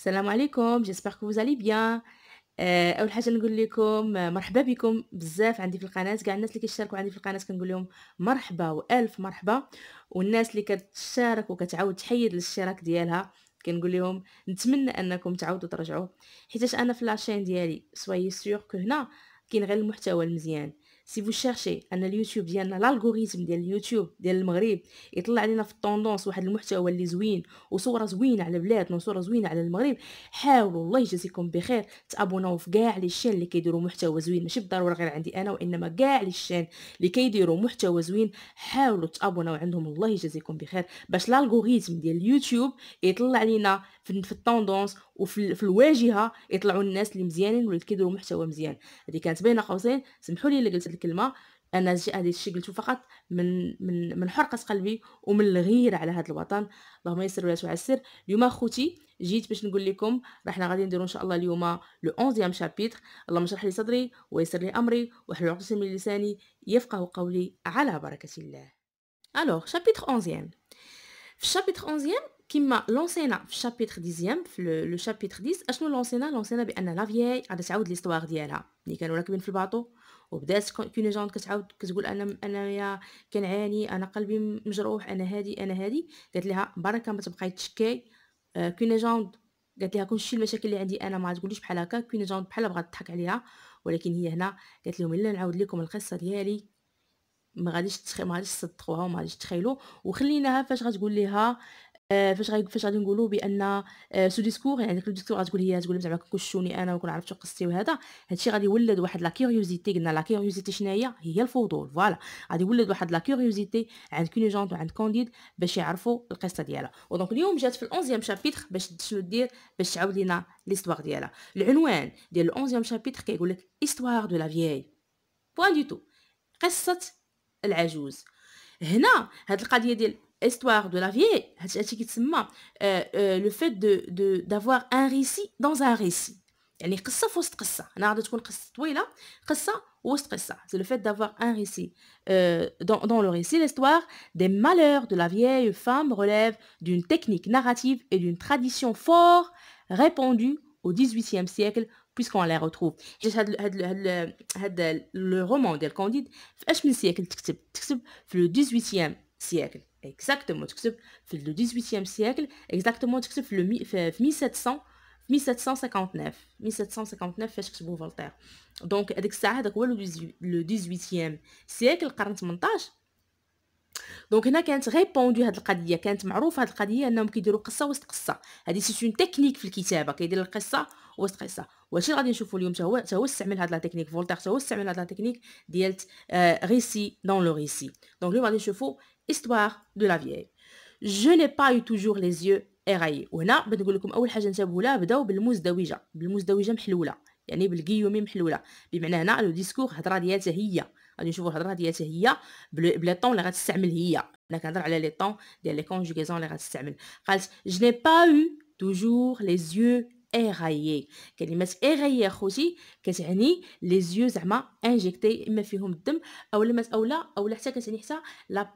السلام عليكم j'espère que vous allez bien. أول حاجة نقول لكم مرحبا بكم بزاف عندي في القناة، كاع الناس اللي كيشتركوا عندي في القناة كنقول لهم مرحبا وألف مرحبا، والناس اللي كتشارك وكتعاود تحيد الاشتراك ديالها كنقول لهم نتمنى أنكم تعاودوا ترجعوا، حيتاش أنا في لاشين ديالي soyez sûr que هنا كاين غير المحتوى المزيان. si vous cherchez أن اليوتيوب ديالنا الالغوريثم ديال اليوتيوب ديال المغرب يطلع لينا في الطوندونس واحد المحتوى اللي زوين وصورة زوينة على بلادنا وصورة زوينة على المغرب، حاولوا الله يجازيكم بخير تابوناو في كاع لي شين اللي كيديروا محتوى زوين، ماشي بالضروره غير عندي انا وانما كاع لي شين اللي كيديروا محتوى زوين حاولوا تابوناو عندهم الله يجازيكم بخير باش الالغوريثم ديال اليوتيوب يطلع لينا في الطوندونس في الواجهه يطلعوا الناس اللي مزيانين واللي كيديروا محتوى مزيان. هذه كانت بين قوسين، سمحوا لي اللي قلت الكلمه، انا هذا الشيء قلته فقط من حرقه قلبي ومن الغيره على هذا الوطن. اللهم يسر ولا تعسر. اليوم اخوتي جيت باش نقول لكم راحنا غادي نديرو ان شاء الله اليوم لو 11 شابيتر. اللهم اشرح لي صدري ويسر لي امري واحلل عقدة من لساني يفقه قولي على بركه الله. الوغ شابيتر 11. في الشابيتر 11 كيما لونسينا في الشابيتر 10 في لو شابيتر 10 اشنو لونسينا بان لا فيي غادي تعاود ليستواغ ديالها ملي كانوا راكبين في الباطو وبدات كونيجونت كتعاود كتقول انا كنعاني، انا قلبي مجروح، انا هادي قالت لها بركه ما تبقاي تشكي. كونيجونت قالت لها كلشي المشاكل اللي عندي انا ما تقوليش بحال هكا. كونيجونت بحال بغات تضحك عليها، ولكن هي هنا قالت لهم الا نعاود لكم القصه ديالي ما غاديش تصدقوها وما غاديش تخيلوا، وخليناها فاش غتقول ليها فاش غادي نقولوا بان سو ديسكور، يعني داك الديسكور غتقول هي تقول زعما كنكونشوني انا ونكون عرفتو قصتي وهذا هادشي غادي يولد واحد لا كيوريوزيتي. قلنا لا كيوريوزيتي شناهي؟ هي الفضول. فوالا غادي يولد واحد لا كيوريوزيتي عند كونيجونت وعند كونديد باش يعرفوا القصه ديالها. ودونك اليوم جات في ال11 شابيتر باش شنو دير باش تعاود لينا ليستوار ديالها. العنوان ديال ال11 شابيتر كيقول لك استوار دو لا فيي بوين دو تو، قصه العجوز. هنا هاد القضيه ديال histoire de la vieille هادشي كيتسمى le fait d'avoir un récit dans un récit، يعني قصه في وسط قصه. هنا غادي تكون قصه طويله، قصه وسط قصه. c'est le fait d'avoir un récit dans le récit. l'histoire des malheurs de la vieille femme relève d'une technique narrative et d'une tradition fort répandue au XVIIIe siècle puisqu'on les retrouve. حيت هاد لو رومان ديال كونديد في اش من سيكل تكتب في لو 18 سيكل اكزاكتومون، تكتب في لو 18 سيكل اكزاكتومون، تكتب في 1700 في 1759 فاش كتبوا فولتير. دونك هذيك الساعه هذاك هو لو 18 سيكل القرن 18. دونك هنا كانت غيبوندو هاد القضيه، كانت معروفه هاد القضيه انهم كيديروا قصه وسط قصه. هذه سي اون تكنيك في الكتابه، كيدير القصه وسط قصه. وهادشي اللي غادي نشوفوا اليوم حتى هو استعمل هاد لا تكنيك. فولتير حتى هو استعمل هاد لا تكنيك ديال ريسي دون لو ريسي. دونك اليوم غادي نشوفوا histoire de la vieille. je n'ai pas eu toujours les yeux éraillés. وهنا بغيت نقول لكم اول حاجه انتبهوا لها، بداو بالمزدوجه محلوله، يعني بالقيومي محلوله، بمعنى هنا لو ديسكور هضره ديالتها هي، غادي نشوفوا الهضره ديالتها هي بلي طون اللي غتستعمل هي. انا كنهضر على لي طون ديال لي كونجوغيزون اللي غتستعمل. قالت je n'ai pas eu toujours les yeux éraillés. كلمه éraillé اخوتي كتعني لي زيو زعما انجيكتي، اما فيهم الدم او لا حتى كتعني حتى لا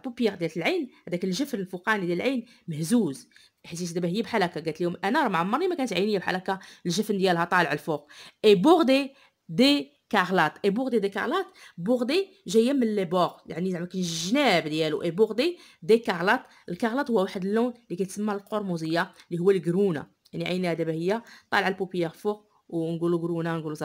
بوبيير ديال العين، هذاك الجفن الفوقاني ديال العين مهزوز. حيت دابا هي بحال هكا قالت لهم انا راه ما عمرني ما كانت عينيا بحال هكا الجفن ديالها طالع الفوق. اي بوردي دي كارلات. اي بوردي دي كارلات، بوردي جايه من لي بور، يعني زعما كاين الجناب ديالو. اي بوردي دي كارلات. الكارلات هو واحد اللون اللي كيتسمى القرمزيه اللي هو القرونه، يعني عينيها دابا هي طالعه البوبيير فوق ونقولوا قرونه نقولوا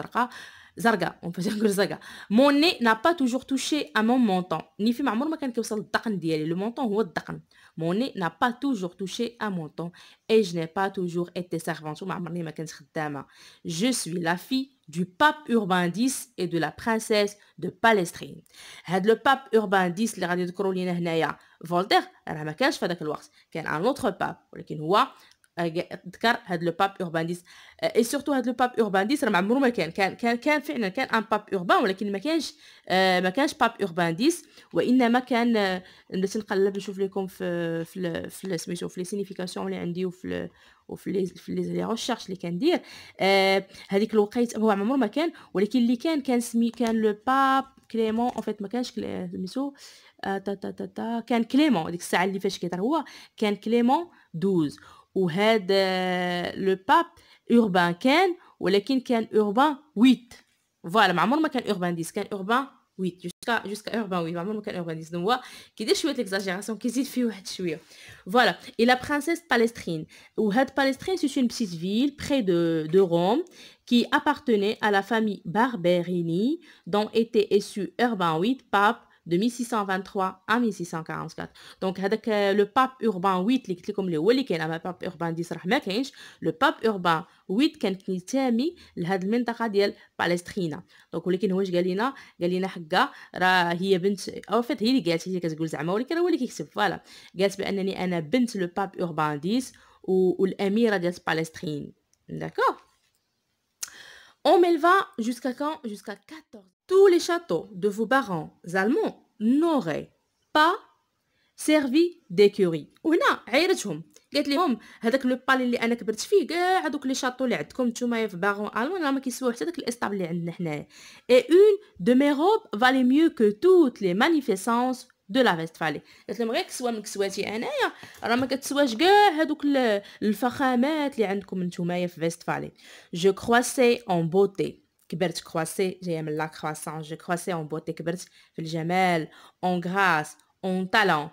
زرقاء ونفجر نقول زرقاء. مون ني نا با توجور توشي ا مون مونطون. نيفي ما عمر ما كان كيوصل للدقن ديالي. لو مونطون هو الدقن. مون ني نا با توجور توشي ا مونطون اي جو ني با توجور ايتي سيرفونت. ما عمرني ما كنت خدامه. جو سوي لا في du pape Urbain X et de la princesse de Palestrine. هاد لو باب Urbain X اللي غادي يذكروا لينا هنايا فولتير راه ما كانش في هذاك الوقت، كان ان اوتر باب، ولكن هو ذكر هاد لو باب اوربان 10. اي سورتو هاد لو باب اوربان 10 راه ما عمرو ما كان فعلا كان ان باب اوربان، ولكن ما كانش باب اوربان 10، وانما كان بديت نقلب نشوف لكم في سميتو في لي سينيفيكاسيون اللي عندي وفي لي ريشيرش اللي كندير. هذيك الوقيته هو عمرو ما كان، ولكن اللي كان لو باب كليمون. اون فيت ما كانش سميتو كان كليمون ديك الساعه اللي فاش كيطر هو كان كليمون 12. وهذا لو باب urbain كان ولكن كان urbain 8 فوالا ما عمر ما كان urbain 10 كان urbain 8 jusqu'à urbain 8 ما عمر ما كان urbain 10 دونك هو كيدير شويه l'exagération كيزيد فيه واحد شويه فوالا et la princesse Palestrine وهاد Palestrine c'est une petite ville près de Rome qui appartenait à la famille Barberini dont était issu Urbain 8 pape de 1623 à 1644 دونك هذاك لو باب urbain 8 اللي قلت لكم اللي هو اللي كاين اما باب urbain 10 راه ما كاينش لو باب urbain 8 كان كينتمي لهاد المنطقه ديال بالسترينا دونك ولكن هو اش قال لنا حكا راه هي بنت او فيت هي اللي قالت هي كتقول زعما ولكن هو اللي كيكتب فوالا قالت بانني انا بنت لو باب urbain 10 والاميره ديال بالسترين داكور On m'éleva jusqu'à quand? Jusqu'à 14. Tous les châteaux de vos barons allemands n'auraient pas servi d'écurie. وهنا عيرتهم قالت لهم هذاك لو بالي اللي انا كبرت فيه كاع هذوك لي شاطو اللي عندكم نتوما في باغون المان راه ما كيسواو حتى داك الاسطبل اللي عندنا حنايا. Et une de mes robes valait mieux que toutes les magnificences de la Westphalie. قالت لهم غير كسوه من كسواتي انايا راه ما كتسواش كاع هذوك الفخامات اللي عندكم نتوما في فيستفالي. Je croissais en beauté. كبرت كرواسي جايه من لا كرواسون. Je croissais en beauté كبرت في الجمال en grâce en talent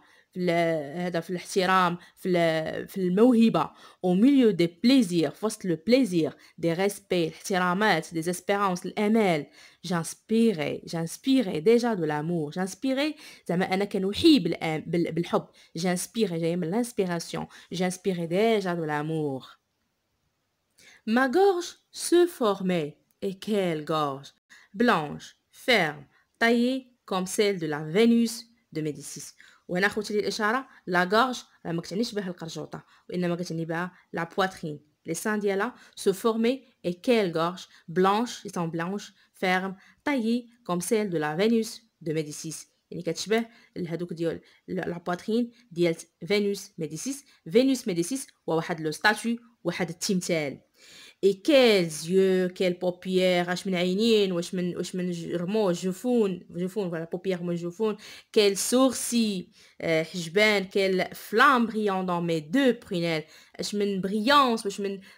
هذا في الاحترام في الموهبة au milieu des plaisirs في وسط le plaisir des respects الاحترامات des espérances الآمال j'inspirais déjà de l'amour j'inspirais زعما أنا كنوحي بالحب j'inspirais جاية من l'inspiration j'inspirais déjà de l'amour ma gorge se formait et quelle gorge blanche ferme taillée comme celle de la Vénus de Médicis وهنا خوتي لي الاشاره لا غورج راه ما كتعنيش بها القرجوطه وانما كتعني بها لا بواترين لي سان ديالها سو فورمي اي كيل غورج بلانش اي سون بلانش فيرم تايي كوم سيل دو لا فينوس دو ميديسيس يعني كتشبه هذوك ديال لا بواترين ديال فينوس ميديسيس هو واحد لو ستاتيو واحد التمثال et quels yeux quelles paupières واش من عينين واش من رموش جفون voilà paupières من جفون quels sourcils حجبان quelle flamme brillante dans mes deux prunelles واش من brillance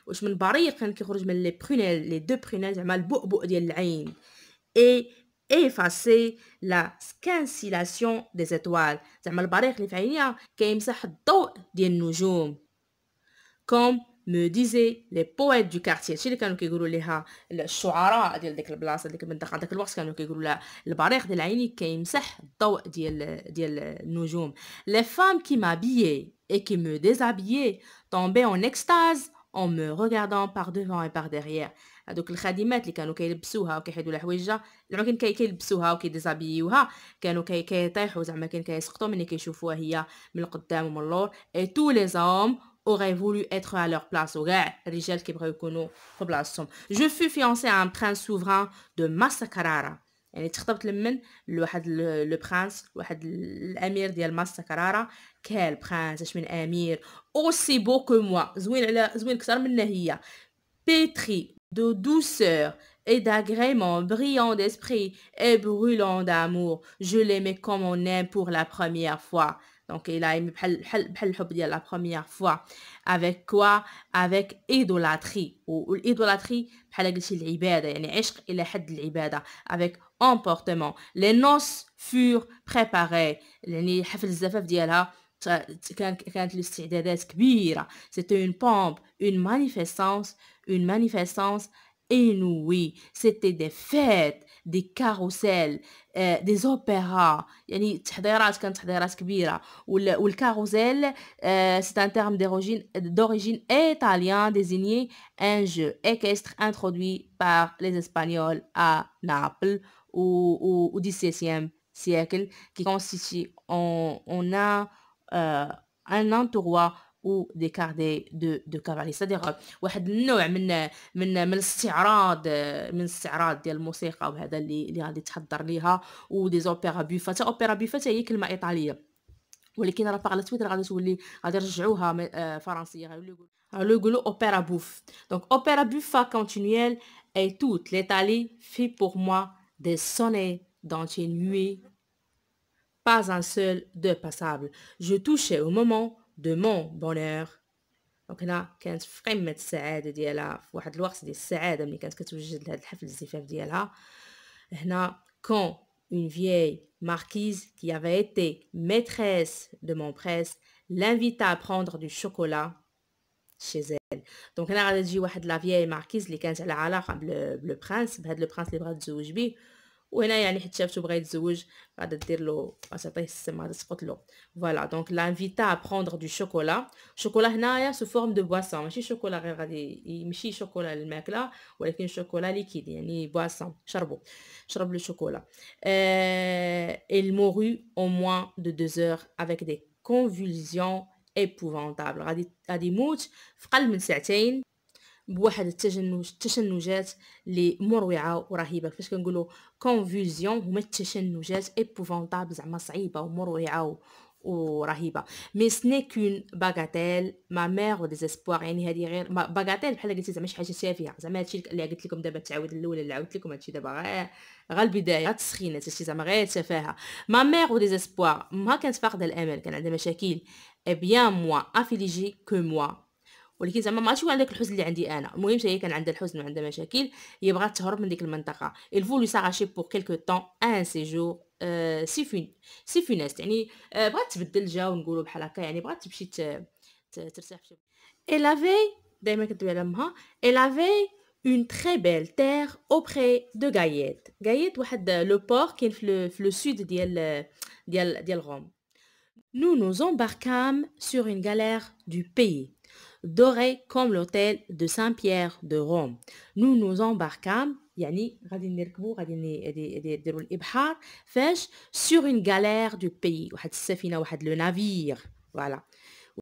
واش من بريق كان كيخرج من لي prunelles les deux prunelles زعما البؤبؤ ديال العين et effacer la scintillation des étoiles زعما البريق اللي في عينيها كيمسح الضوء ديال النجوم comme me disaient les poètes du quartier شي اللي كانوا كيقولوا ليها الشعراء ديال ديك البلاصه ديك المنطقه داك الوقت كانوا كيقولوا لها البريق ديال عيني كيمسح الضوء ديال النجوم les femmes qui m'habillaient et qui me déshabillaient tombaient en extase en me regardant par devant et par derrière هذوك الخادمات اللي كانوا كيلبسوها وكيحيدوا لها حوايجها زعما كان كيلبسوها وكيديزابيوها كانوا كيطيحوا زعما كان كيسقطوا ملي كيشوفوها هي من القدام ومن اللور et tous les hommes auraient voulu être à leur place وكاع الرجال كيبغيو يكونوا في بلاصتهم je fus fiancée à un prince souverain de Massa Carrara يعني تخطبت لمن لواحد لو برانس واحد الامير ديال ماسا كرارا كال برانس اش من امير aussi beau que moi زوين اكثر منها هي pétri de douceur et d'agrément brillant d'esprit et brûlant d'amour je l'aimais comme on aime pour la première fois donc il a aimé بحال الحب ديال la première fois avec quoi avec idolâtrie والidolâtrie بحال قلتي العباده يعني عشق الى حد العباده avec emportement les noces furent préparées يعني حفل الزفاف ديالها كانت الاستعدادات كبيره c'était une pompe une manifestance inouïe c'était des fêtes des carrousels des opéras يعني كانت تحضيرات كبيره والكاروسيل c'est un terme d'origine italien désigné un jeu équestre introduit par les Espagnols à Naples au XVIIe siècle qui consistait en un entonnoir ou des cardets de cavalerie c'est-à-dire واحد النوع من الاستعراض ديال الموسيقى وهذا اللي غادي تحضر ليها ودي اوبيرا بوفا حتى اوبيرا بوفا هي كلمه ايطاليه ولكن راه باغ لا سويت غادي تولي غادي يرجعوها فرنسيه غادي يقولوا اوبيرا بوف donc opéra buffa continuelle et toute l'Italie fit pour moi des sonnets d'entier nuées pas un seul de passable je touchais au moment de mon bonheur دونك هنا كانت في قمة السعادة ديالها في واحد الوقت ديال السعادة ملي كانت كتوجد لهاد الحفل الزفاف ديالها. هنا quand une vieille marquise qui avait été maîtresse de mon prince l'invita à prendre du chocolat chez elle. دونك هنا غادي تجي واحد لا فياي ماركيز اللي كانت على علاقة بلو برانس، بهاد لو برانس اللي بغات تزوج بيه، وهنا يعني حيت شافتو بغا يتزوج غادا دير له غتعطيه السم، غادا تسقط له. فوالا دونك لانفيتا ا بروندر دو شوكولا. شوكولا هنايا سو فورم دو بواسون، ماشي شوكولا غير غادي ماشي شوكولا الماكله، ولكن شوكولا ليكيد يعني بواسون، شرب لو شوكولا. il mourut en moins de 2 heures avec des convulsions épouvantables. غادي يموت في قل من ساعتين بواحد التشنجات اللي مروعه ورهيبه. فاش كنقولوا كونفولزيون هما التشنجات ايبوفونطابل، زعما صعيبه ومروعه ورهيبه. مي سني كون باغاتيل ما مير ديزيسبوار، يعني هذه غير باغاتيل بحال قلتي زعما شي حاجه تافهه، زعما هادشي اللي قلت لكم دابا التعاود الاول اللي عاودت لكم هادشي دابا غير البدايه، غير التسخينات، هادشي زعما غير تفاهه. ما مير ديزيسبوار، ما كانت فاقده الامل، كان عندها مشاكل. اي بيان موا افيليجي كو موا، ولكن زعما ماشي هو عندك الحزن اللي عندي انا. المهم هي كان عندها الحزن وعندها مشاكل، هي بغات تهرب من ديك المنطقه. il voulut s'arracher pour quelque temps un séjour si funeste، يعني بغات تبدل الجو نقولوا بحال هكا، يعني بغات تمشي ترتاح في. elle avait دائما كتدوي على امها elle avait une très belle terre auprès de Gaillette. Gaillette واحد لو بور كاين في لو سود ديال روم. nous nous embarquâmes sur une galère du pays doré comme l'hôtel de Saint-Pierre de Rome. nous nous embarquâmes يعني غادي نركبوا، غادي نديروا الابحار فاش sur une galère du pays، واحد السفينه، واحد لو نافير. فوالا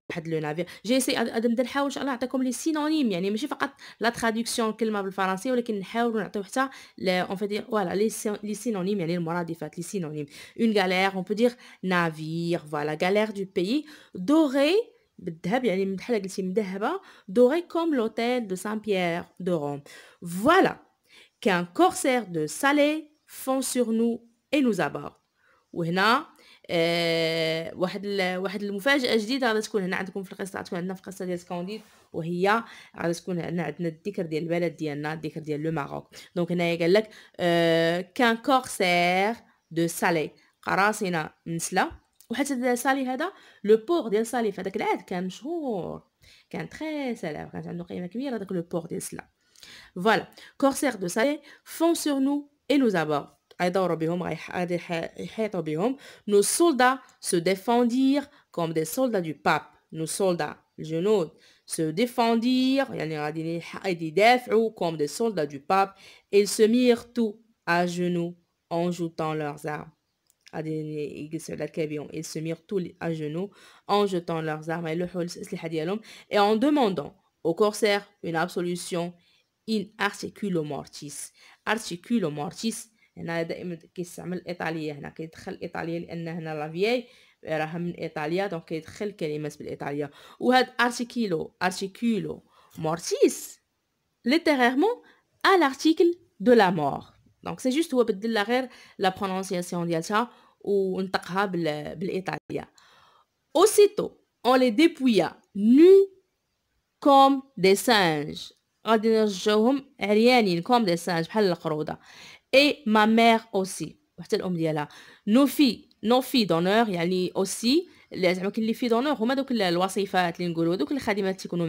واحد لو نافير. جي سي نبدا نحاول ان شاء الله نعطيكم لي سينونيم، يعني ماشي فقط لا تراديكسيون الكلمه بالفرنسيه، ولكن نحاولوا نعطيو حتى اون فدير فوالا لي سينونيم، يعني المرادفات، لي سينونيم. une galère on peut dire navire، voilà galère du pays. doré بالذهب، يعني بحال قلتي مذهبه. doré comme l'hôtel de Saint-Pierre de Rome. voilà qu'un corsaire de Salé fond sur nous et nous aborde. وهنا واحد المفاجاه جديده غادي تكون هنا عندكم في القصه، غتكون عندنا في القصه ديال سكانديد، وهي غادي تكون عندنا الذكر ديال البلد ديالنا، الذكر ديال لو ماروك. دونك هنايا قال لك كان كورسير دو سالي، قراصنه من سلا. وحتى سالي هذا لو بور ديال سالي في هذاك العهد كان مشهور، كان تري سالار، كانت عنده قيمه كبيره هذاك لو بور ديال سلا. فوالا كورسير دو سالي فون سور نو اي نو زابور، غيدوروا بهم، غادي يحيطوا بهم. nos soldats se défendirent comme des soldats du pape. nos soldats الجنود se défendirent يعني غادي يدافعوا comme des soldats du pape. ils se mirent tous à genoux en jetant leurs armes. غادي يجلسوا على الكابيون. ils se mirent tous à genoux en jetant leurs armes، يلوحوا الأسلحة ديالهم. et en demandant au corsaire une absolution in articulo mortis. articulo mortis هنا دائما كيستعمل الايطاليه، هنا كيدخل الايطاليه لان هنا لا فياي راها من ايطاليا، دونك كيدخل كلمات بالايطاليه. وهاد ارتيكولو مورتيس ليتيريرمون ا لارتيكل دو لا مور. دونك سي جوست هو بدل لها غير لا برونونسياسيون ديالها ونطقها بالايطاليه. aussitôt on les dépouilla nus comme des singes، غادي نرجعوهم عريانين كوم دي سانج بحال القروده. et ma mère aussi، وحتى الام ديالها. nos filles d'honneur يعني aussi اللي زعما كاين لي في دونور هما دوك الوصيفات اللي نقولوا دوك الخادمات كيكونوا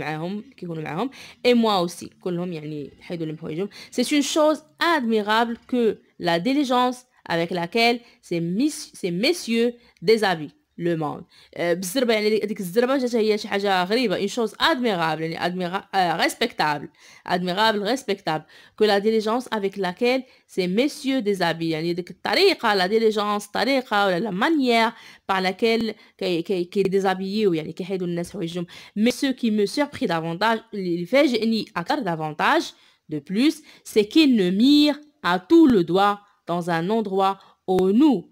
معاهم. et moi aussi كلهم يعني حيدوا لهم حوايجهم. c'est une chose admirable que la diligence avec laquelle ces messieurs déshabillent le monde. بالزربه يعني ديك الزربه جات هي شي حاجه غريبه. une chose admirable يعني respectable que la diligence avec laquelle ces messieurs déshabillent، يعني ديك الطريقه لا ديليجونس، طريقه ولا لا مانيير par laquelle كي déshabillيو يعني كيحيدوا الناس حوايجهم. mais ce qui me surprit davantage، اللي فاجئني اكثر davantage de plus، c'est qu'ils ne mirent à tout le doigt dans un endroit où nous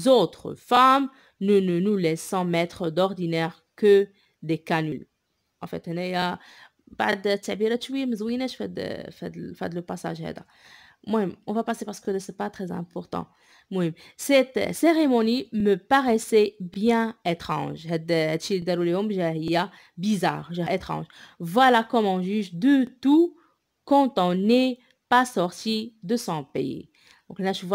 autres femmes nous ne nous laissons mettre d'ordinaire que des canules. en fait هنايا بعد التعبيرات شويه مزويناش في هذا لو باساج هذا. المهم on va passer parce que c'est pas très important. المهم cette cérémonie me paraissait bien étrange. هادشي اللي داروا ليهم جا هي bizarre, جا étrange. Voilà comme on juge de tout quand on n'est pas sorti de son pays. دونك هنا شوف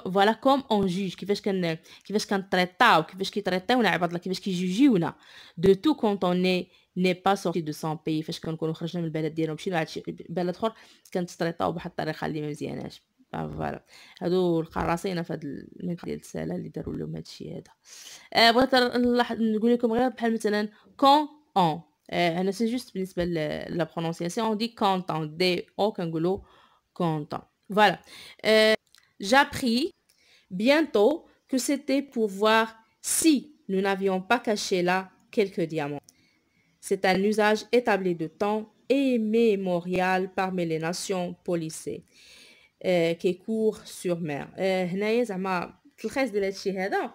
voilà comme on juge كيفاش كنطريطاو كيفاش كيطريطيونا عباد الله كيفاش كيجوجيونا de tout quand on n'est pas sorti de son pays فاش كنكونوا خرجنا من البلد ديالنا ومشينا لهاد بلد اخر كنتطريطاو بواحد الطريقه اللي ما مزياناش. فوالا هادو القراصنه في هاد المنطقه ديال الساله اللي داروا لهم هادشي هذا. بغيت نقول لكم غير بحال مثلا quand on هنا سي جوست بالنسبه لا برونونسياسيون on dit quand on دي او كنقولوا quand on. Voilà. J'appris bientôt que c'était pour voir si nous n'avions pas caché là quelques diamants. C'est un usage établi de temps et mémorial parmi les nations policées qui courent sur mer. هنايا زعما التلخيص ديال هادشي هذا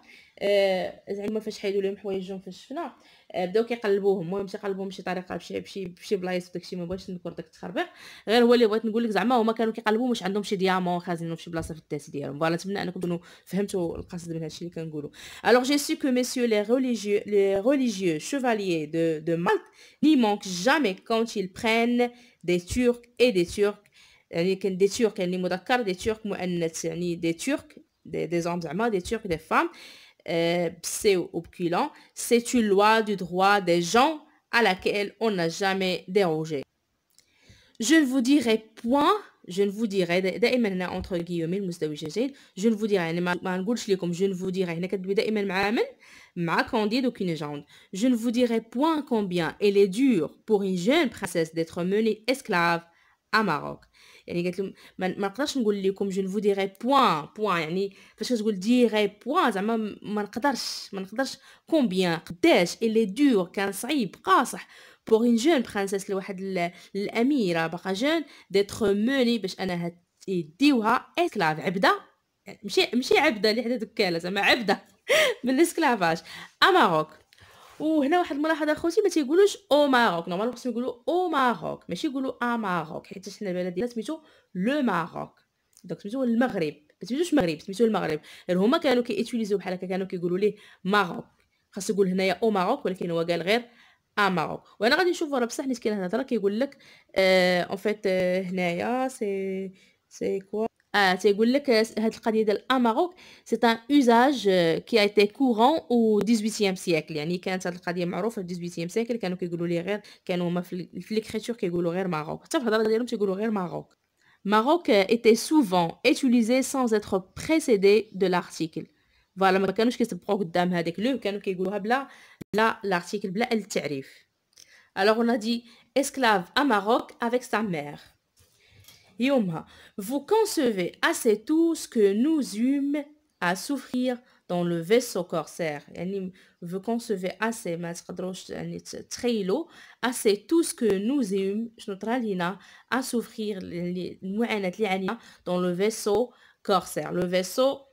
زعما فاش حيدوا لهم حوايجهم في الشفنه بداو كيقلبوهم. المهم تيقلبوهم بشي طريقه بشي بلايص وداكشي ما بغيتش نذكر داك التخربيق غير هو اللي بغيت نقول لك زعما هما كانوا كيقلبوهم واش عندهم شي ديامون خازنينهم في شي بلاصه في الداس ديالهم. فوالا نتمنى انكم تكونوا فهمتوا القصد من هادشي اللي كنقولوا. Alors j'ai su que messieurs les religieux chevaliers de Malte n'y manquent jamais quand ils prennent des Turcs et des Turcs. يعني كان des Turcs يعني مذكر des Turcs مؤنث يعني des Turcs des hommes زعما des Turcs des femmes c'est opulent, c'est une loi du droit des gens à laquelle on n'a jamais dérogé. Je ne vous dirai point, je ne vous dirai دائما هنا entre guillemets المزدوجتين je ne vous dirai يعني ما نقولش لكم je ne vous dirai هنا كتدوي دائما مع من مع Candide ou Cunégonde. Je ne vous dirai point combien il est dur pour une jeune princesse d'être menée esclave à Maroc. يعني قالت لهم ما نقدرش نقول لكم جو نفو ديري بوين يعني فاش كتقول ديري بوين زعما ما نقدرش كومبيان قداش اللي دور كان صعيب قاصح بوغ اون جون برانسيس لواحد الاميره باقا جون ديتر موني باش انها يديوها اسكلاف عبده ماشي عبده اللي حدا دكاله زعما عبده من الاسكلافاج ماروك. وهنا واحد الملاحظه اخوتي ما تيقولوش او ماروك نورمالمون خصهم يقولوا او ماروك ماشي يقولوا ماروك حيت حنا البلد ديالنا سميتو لو ماروك دونك سميتو المغرب ما سميتوش المغرب سميتو المغرب غير هما كانوا كيوتيليزيو بحال هكا كانوا كيقولوا ليه ماروك خاص يقول هنايا او ماروك ولكن هو قال غير ماروك. وانا غادي نشوفوا راه بصح نيت كاين هضره كيقول لك اون فيت هنايا سي كوا تيقول لك هاد القضيه ديال ماروك سي ان اوزاج كي ايتي كورون او 18 سيكل يعني كانت هاد القضيه معروفه في 18 سيكل كانوا كيقولوا ليه غير كانوا هما في ليكريتور كيقولوا غير ماروك حتى في الهضره ديالهم تيقولوا غير ماروك. Maroc était souvent utilisé sans être précédé de l'article. Voilà ما كانوش كيتبقوا قدام هذاك لو كانوا كيقولوها بلا l'article بلا التعريف. Alors on a dit esclave à Maroc avec sa mère. Yoma, vous concevez assez tout ce que nous eûmes à souffrir dans le vaisseau corsaire. يعني vous concevez assez ما تقدروش يعني تخيلوا assez tout ce que nous eûmes شنو طرا لينا à souffrir المعاناة اللي عانينا dans le vaisseau corsaire. Le vaisseau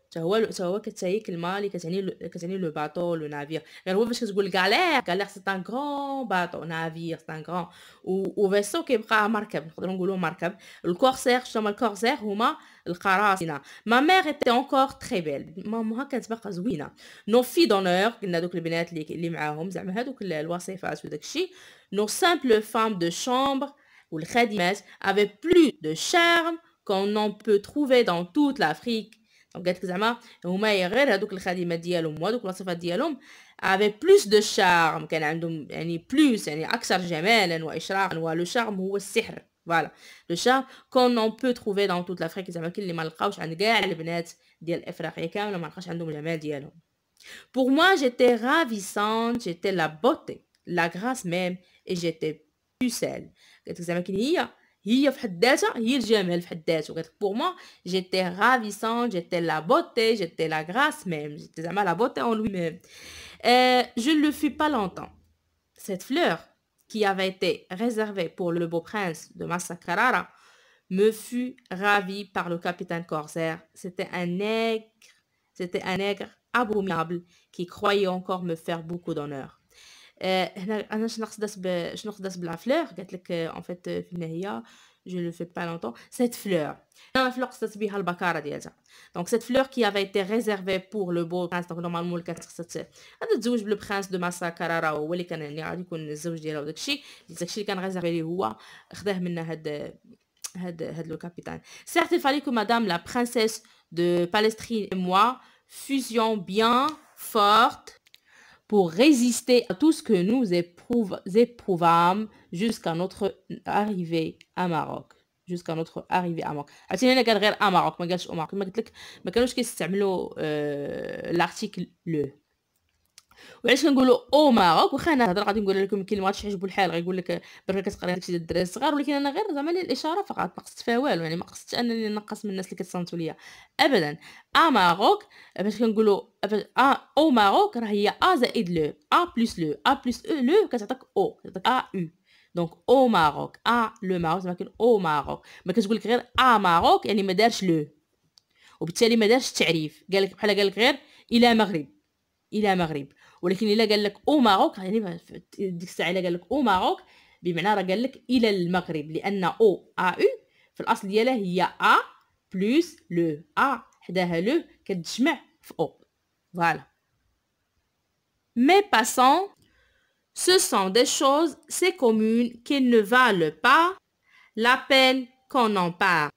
هو كتاهي كلمه اللي كتعني لو باطو لو نافير غير هو فاش كتقول غالير سي ان غران باطو نافير سي ان غران و فيسو كيبقى مركب نقدروا نقولوا مركب. الكورسير شنو الكورسير هما القراصنه. ما مير ايتي انكور تري بيل مامها كانت باقا زوينه. نو في دونور قلنا دوك البنات اللي معاهم زعما هذوك الوصيفات وداك الشيء. نو سامبل فام دو شامبر والخادمات افي بلو دو شارم كون نون بو تروفي دون توت لافريك. قالت لك زعما هما غير هذوك الخادمات ديالهم وهذوك الوصفات ديالهم افي بلوس دو شارم كان عندهم يعني بلوس يعني اكثر جمالا واشراقا ولو شارم هو السحر. فوالا لو شارم كون نون بو تروفي دون توت لافريك زعما كاين اللي ما لقاوش عند كاع البنات ديال افريقيا كامله ما لقاش عندهم الجمال ديالهم. Pour moi j'étais ravissante, j'étais la beauté, la grâce même et j'étais pucelle. قالت لك زعما كاين هي في حد ذاتها هي الجمال في حد ذاته. قالت pour moi j'étais ravissante, j'étais la beauté, j'étais la grâce même, j'étais زعما la beauté en lui-même. Je ne le fus pas longtemps. Cette fleur qui avait été réservée pour le beau prince de Massa Carrara me fut ravie par le capitaine corsaire. C'était un nègre abominable qui croyait encore me faire beaucoup d'honneur. هنا أنا شنو قصدت بلا fleur قالت لك en fait في النهاية je le fais pas longtemps cette fleur. أنا fleur قصدت بها البكارة ديالها. Donc cette fleur qui avait été réservée pour le beau prince donc normalement اللي كانت خصها تتزوج بالو prince de Massa Carrara هو اللي كان يعني غادي يكون الزوج ديالها وداك الشيء اللي كان ريزيرفي ليه هو خداه منها هاد le capitaine. Certes, il fallait que madame la princesse de Palestrine et moi fusions bien fortes pour résister à tout ce que nous éprouvâmes jusqu'à notre arrivée à Maroc. Jusqu'à notre arrivée à Maroc. عرفتي هنا قال غير à Maroc ما قالش au Maroc. كما قلت لك ما كانوش كيستعملوا l'article le. وعلاش كنقولوا او ماروك واخا انا هضر غادي نقول لكم يمكن ما غاديش يعجبوا الحال غيقول لك برك كتقرا داكشي ديال الدراري الصغار ولكن انا غير زعما الاشاره فقط ما قصدت فيها والو يعني ما قصدتش انني نقص من الناس اللي كتصنتوا ليا ابدا ماروك باش كنقولوا او ماروك راه هي زائد لو بلس لو بلس لو كتعطيك او كتعطيك او دونك او ماروك لو ماروك زعما كاين او ماروك ما كتقول لك غير ماروك يعني ما دارش لو وبالتالي ما دارش التعريف قال لك بحال قال لك غير الى مغرب ولكن الا قال لك او ماروك يعني ديك الساعه الا قال لك او ماروك بمعنى راه قال لك الى المغرب لان او في الاصل ديالها هي بلس لو حداها لو كتجمع في او فوالا. Mais passons, ce sont des choses si communes qu'elles ne valent pas la peine qu'on en parle.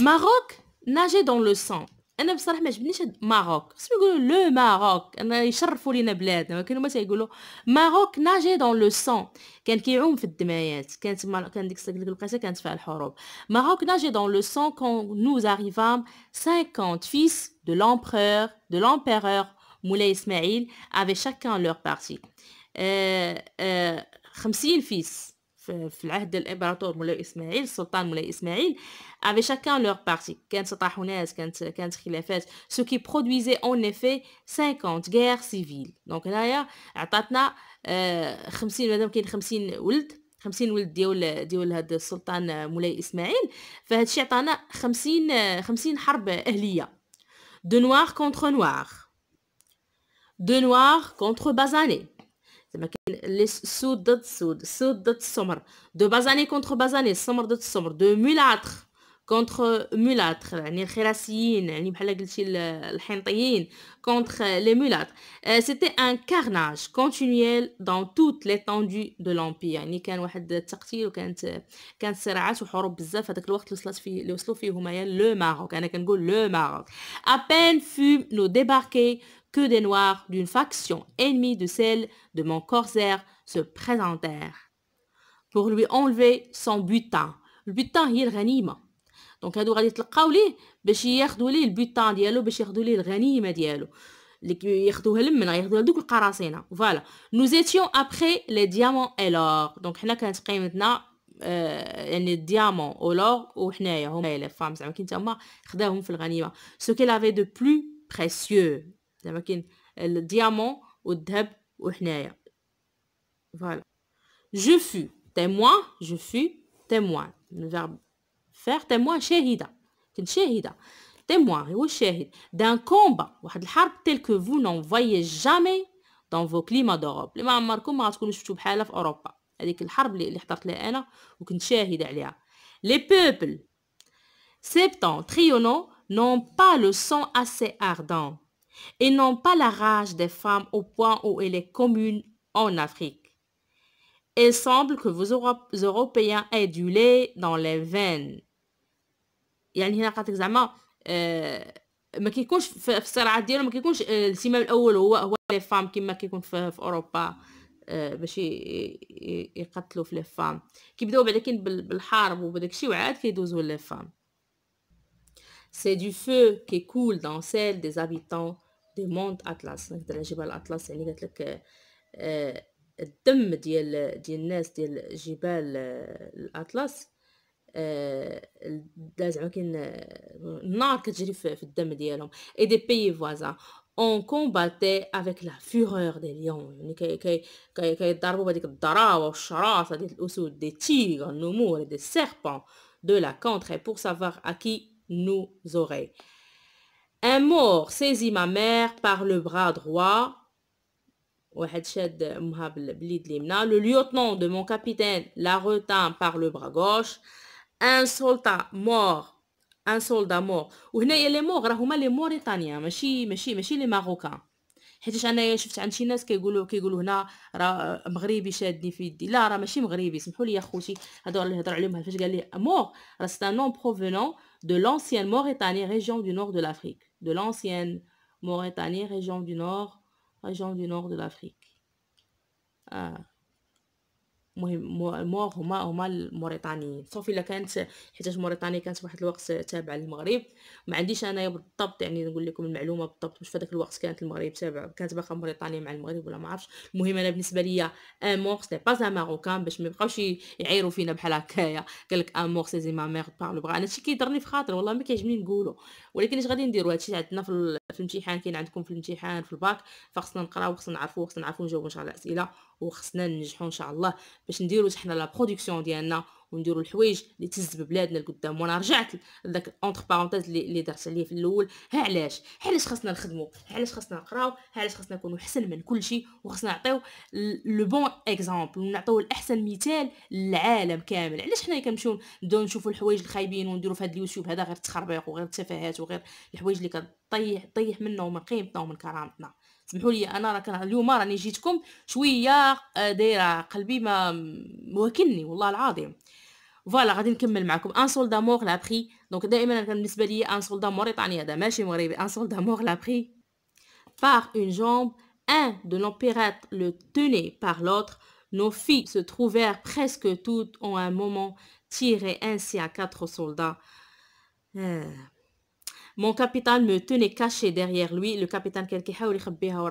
Maroc nageait dans le sang. انا بصراحه ما عجبنيش هاد ماروك خصهم يقولوا لو ماروك انا يشرفوا لينا بلادنا ما كانوا ما تيقولوا ماروك ناجي دون لو سون كان كيعوم في الدمايات كان ديك الوقيته كانت فيها الحروب ماروك ناجي دون لو سون كون نوز اريفام 50 fils de l'empereur مولاي اسماعيل افي شاكان لور بارتي 50 فيس في العهد ديال الامبراطور مولاي اسماعيل السلطان مولاي اسماعيل افي شاكان لور بارتي كانت تطاحنات كانت خلافات سو كي برودويزي اون ايفي 50 غير سيفيل دونك هنايا عطاتنا 50 مادام كاين 50 ولد ديال هذا السلطان مولاي اسماعيل فهاد الشيء عطانا 50 حرب اهليه دو نوار كونتر نوار دو نوار كونتر بازاني زعما كاين السود ضد السود ضد السمر دو بازاني كونتر بازاني السمر ضد السمر دو مولاتر كونتر مولاتر يعني الخراسيين يعني بحال قلتي الحنطيين كونتر لي مولاتر سيتي ان كارناج كونتينييل دون توت ليتوندو دو لامبير يعني كان واحد التقتيل وكانت صراعات وحروب بزاف هذاك الوقت اللي وصلوا فيه هما لو ماروك انا كنقول لو ماروك ابين فو نو ديباركي que des noirs d'une faction ennemie de celle de mon corsaire se présentèrent pour lui enlever son butin. Le butin هي الغنيمة. Donc هادو غادي يتلقاو ليه باش ياخدوا ليه البوتان ديالو باش ياخدوا ليه الغنيمة ديالو اللي ياخدوها لمن غياخدوها لدوك القراصنة. Voilà. Nous étions après les diamants et l'or. Donc حنا كانت قيمتنا يعني الديامون والور وحنايا هما لي فام زعما كي نتاما خداهم في الغنيمة. Ce qu'elle avait de plus précieux. زعما كاين الديامون والذهب وحنايا فوالا je fus témoin le verbe faire témoin شاهدة كنت شاهدة témoin هو الشاهد d'un combat واحد الحرب tel que vous n'en voyez jamais dans vos climats d'Europe اللي ما عمركم ما غتكونوا شفتوا بحالها في أوروبا هذيك الحرب اللي حضرت لها أنا وكنت شاهدة عليها les peuples septentrionaux n'ont pas le sang assez ardent et non pas la rage des femmes au point où elle est commune en Afrique. Il semble que vous Européens aient du lait dans les veines. يعني هنا قالت زعما ما كيكونش في الصراعات ديالهم ما كيكونش السمام الاول هو لي فام كما كيكون في اوروبا باش يقتلوا في لي فام كيبداو بعدا كاين بالحرب وبداك الشيء وعاد كيدوزوا لي فام. C'est du feu qui coule dans celle des habitants des monts Atlas. نهضر على جبال أطلس يعني قالت لك الدم ديال الناس ديال جبال الأطلس زعما كاين النار كتجري في الدم ديالهم. Et des pays voisins on combattait avec la fureur des lions يعني كيضربوا بهذيك الضراوه والشراسه ديال الاسود des tigres النمور des serpents de la contrée pour savoir à qui nous aurait. Un mort saisit ma mère par le bras droit. واحد شاد امها باليد اليمنى. Le lieutenant de mon capitaine la retint par le bras gauche. Un soldat mort. Un soldat mort. وهنايا لي مور راهما لي موريتانيان ماشي لي ماروكان. حيتاش انايا شفت عند شي ناس كيقولوا هنا راه مغربي شادني في يدي. لا راه ماشي مغربي، سمحوا لي يا خوتي، هادو اللي هضر عليهم فاش قال لي مور راه سي ان نون بروفينون دو l'ancienne Mauritanie région du nord de l'Afrique. De l'ancienne Mauritanie région du nord de l'Afrique. المهم مور هما الموريتانيين، صافي الا كانت حيتاش موريتانيا كانت واحد الوقت تابعه للمغرب. ما عنديش انايا بالضبط يعني نقول لكم المعلومه بالضبط واش في هذاك الوقت كانت المغرب تابعه، كانت باقا موريتانيا مع المغرب ولا ما عرفتش. المهم انا بالنسبه ليا ان مور سي با ان ماروكان، باش ما يبقاوش يعيروا فينا بحال هكايا. قال لك ان مور سي ما ميغ بارلو بغا. انا هادشي كيضرني في خاطر والله ما كيعجبني نقولو، ولكن اش غادي نديروا؟ هادشي عندنا في الامتحان، كاين عندكم في الامتحان في الباك، فخصنا نقراو وخصنا نعرفوا نجاوبوا ان شاء الله الاسئله، وخصنا ننجحوا ان شاء الله باش نديروا حنا لا برودكسيون ديالنا ونديروا الحوايج اللي تهز ببلادنا لقدام. وانا رجعت لذاك اونتر بارونتيز اللي درت عليه في الاول. علاش خاصنا نخدموا، علاش خاصنا نقراو، علاش خاصنا نكونوا احسن من كل شيء، وخاصنا نعطيو لو بون اكزامبل ونعطيو الاحسن مثال للعالم كامل. علاش حنا كنمشيو نبداو نشوفوا الحوايج الخايبين ونديروا في هذا اليوتيوب هذا غير تخربيق وغير تفاهات وغير الحوايج اللي كطيح منا ومن قيمتنا ومن كرامتنا. سمحوا لي انا راه اليوم راني جيتكم شويه دايره قلبي ما موكلني والله العظيم. فوالا غادي نكمل معكم. ان سولدا مور لا بري. دونك دائما كان بالنسبه لي ان سولدا موريتاني هذا ماشي مغربي. ان سولدا مور لا بري par une jambe, un de nos pirates le tenait par l'autre. Nos filles se trouvèrent presque toutes en un moment tirées ainsi à 4 soldats. Mon capitaine me tenait caché derrière lui. Le capitaine كان كيحاول يخبيها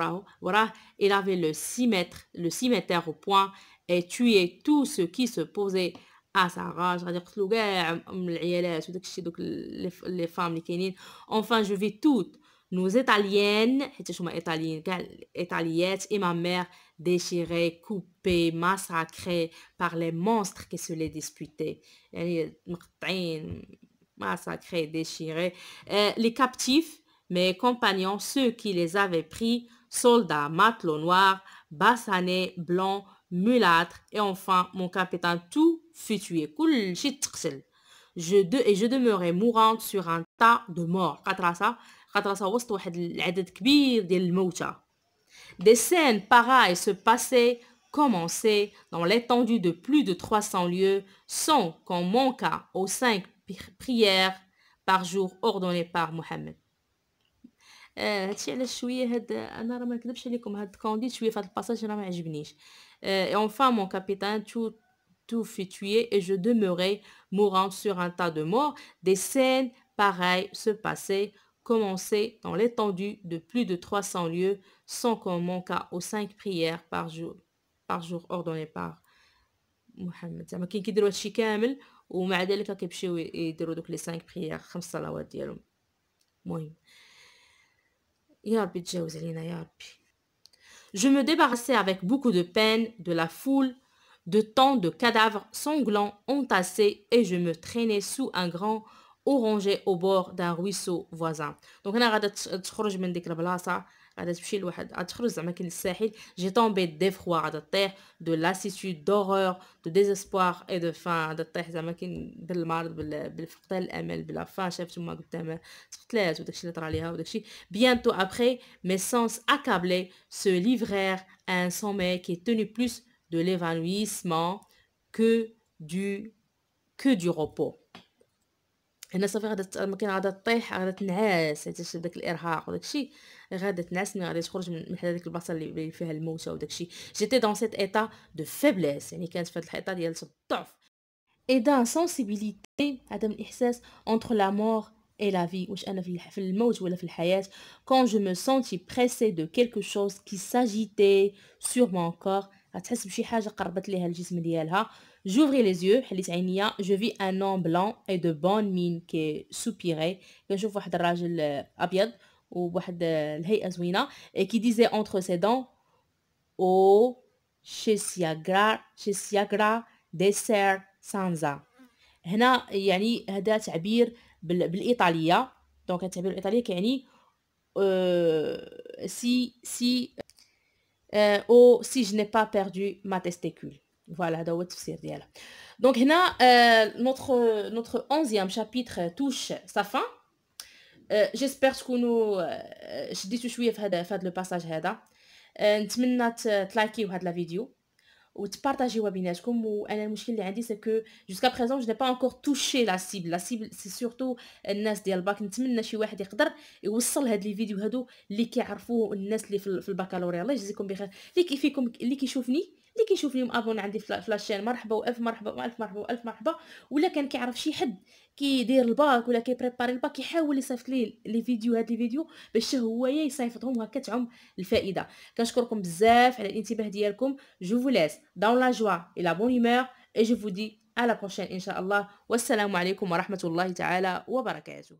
وراه. Il avait le cimetière au poing et tuait tout ce qui se posait à sa rage. غادي يقتلوا كاع من العيالات وداك الشيء دوك لي فام اللي كاينين. Enfin je vis toutes nos italiennes حيت هما ايطاليين كاع الايطاليات et ma mère déchirées, coupées, massacrées par les monstres qui se les disputaient. يعني مقطعين massacrés, déchirés. Les captifs, mes compagnons, ceux qui les avaient pris, soldats, matelots noirs, bassanés, blancs, mulâtres, et enfin mon capitaine, tout fut tué. كلشي تقتل. Je demeurais mourante sur un tas de morts. قطراسة وسط واحد العدد كبير ديال الموتى. Des scènes pareilles se passaient, commençaient dans l'étendue de plus de 300 lieues, sans qu'on manquât aux 5 prières par jour ordonnées par Mohammed. هادشي علاش شويه انا راه ما نكذبش عليكم هاد كونديت شويه في هاد الباساج راه ما عجبنيش. Et enfin mon capitaine tout fut tué et je demeurais mourante sur un tas de morts. Des scènes pareilles se passaient, commençaient dans l'étendue de plus de 300 lieues, sans qu'on manquât aux 5 prières par jour ordonnées par محمد. زعما كاين كيديروا هادشي كامل ومع ذلك كيمشيو يديروا دوك لي 5 بريير 5 صلوات ديالهم. المهم يا ربي تجاوز علينا يا ربي. Je me débarrassais avec beaucoup de peine de la foule de tant de cadavres sanglants entassés et je me traînais sous un grand oranger au bord d'un ruisseau voisin. Donc هنا غادا تخرج من ديك البلاصه، غادا تمشي لواحد غتخرج زعما كاين الساحل. جي طومبي ديفخوا غادا طيح دو لاسيتود دورور دو ديزيسبوار اي دو فان. غادا طيح زعما كاين بالمرض بالفقدان الامل بلا فان. شافت ما قدامها تقتلات وداكشي اللي طرا ليها وداكشي. Bientôt après mes sens accablés se livrèrent à un sommeil qui est tenu plus de l'évanouissement que du repos. هنا صافي غادا كاين غادا طيح غادا تنعس حيت داك الارهاق وداكشي غادا تنعس ملي غادي تخرج من حدا ديك البلاصه اللي فيها الموتى وداكشي. جيتي دون سيت ايتا دو فيبليس يعني كانت في هاد الحيطه ديال الضعف. اي d'insensibilité عدم الاحساس entre la mort et la vie. واش انا في الموت ولا في الحياه. quand je me sentis pressée de quelque chose qui s'agitait sur mon corps. غتحس بشي حاجه قربت ليها الجسم ديالها. j'ouvris les yeux حليت عينيا. je vis un homme blanc et de bonne mine qui soupirait. كنشوف واحد الراجل ابيض وبواحد الهيئه زوينه et qui disait entre ses dents او شيسياغرا ديسير سانزا. هنا يعني هذا تعبير بالايطاليه. دونك التعبير الايطاليه كيعني سي ou si je n'ai pas perdu ma testicule. Voilà, هذا هو التفسير ديالها. دونك هنا notre 11e chapitre touche sa fin. جيسبر تكونوا شديتوا شويه في هذا لو باساج هذا. نتمنى تلايكيو هذا الفيديو وتبارطاجيوها بيناتكم. وانا المشكل اللي عندي سي كو جوسكا بريزون جو ني با انكور توشي لا سيبل سي سورتو الناس ديال الباك. نتمنى شي واحد يقدر يوصل هاد لي فيديو هادو اللي كيعرفوه الناس اللي في البكالوريا. الله يجزيكم بخير. اللي كيفيكم اللي كيشوفني مابون عندي في لاشين، مرحبا والف مرحبا والف مرحبا والف مرحبا. ولا كان كيعرف شي حد كيدير الباك ولا كيبريباري الباك يحاول يصيفط لي لي فيديو، هاد لي فيديو باش هو يصيفطهم وهكا تعم الفائده. كنشكركم بزاف على الانتباه ديالكم. Je vous laisse dans la joie et la bonne humeur et je vous dis à la prochaine إن شاء الله. والسلام عليكم ورحمة الله تعالى وبركاته.